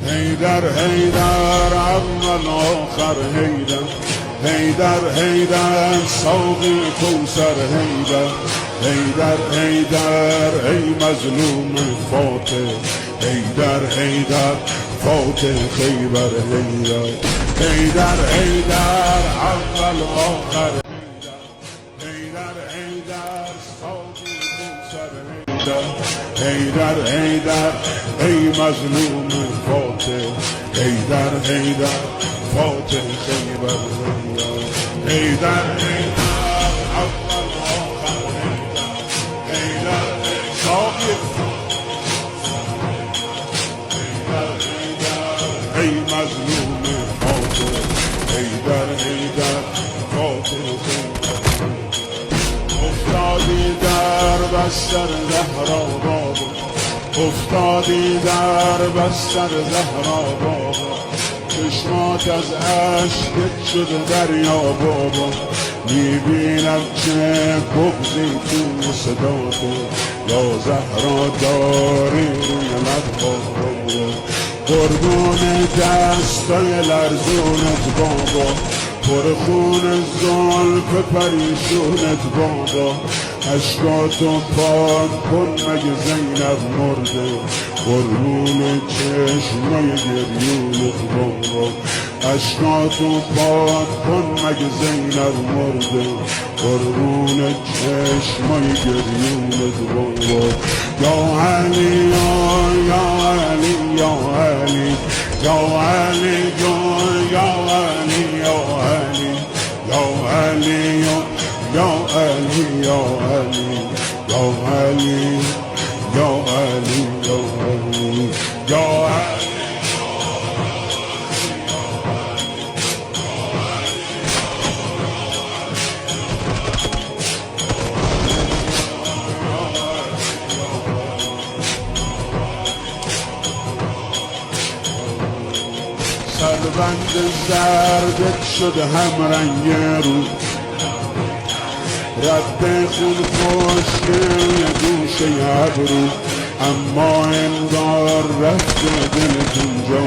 حیدر حیدر اول آخر حیدر، حیدر حیدر ساقی کوثر حیدر، حیدر حیدر ای مظلوم فاتح، حیدر حیدر فاتح خیبر حیدر، حیدر حیدر اول آخر حیدر، حیدر ساقی کوثر حیدر، حیدر حیدر ای مظلوم فاتح، حیدر حیدر فاتح خیبر حیدر، حیدر حیدر اول آخر حیدر، حیدر ساقی ای مظلوم فاتح، حیدر حیدر فاتح خیبر، افتادی در بستر زهرا بابا، افتادی در بستر زهرا بابا، چشمات از عشقت شده دریا بابا، میبینم که بغضی تو صداته، یا زهرا داری روی لبها بابا، قربون دستای لرزونت بابا، پرخون زلف پریشونت بابا، اشکاتو پاک کن مگه زینب مرده، قربون چشمای گریونت بابا، اشکاتو پاک کن مگه زینب مرده، قربون چشمای گریونت بابا، یا علی یا علی یا علی یا علی یا علی یا علی یا علی یا علی یا علی یا علی یا علی یا علی. سربند زردت شده هم رنگ رو، رد خون خوشگل گوشه ابرو، اما انگار رفته دلتون جا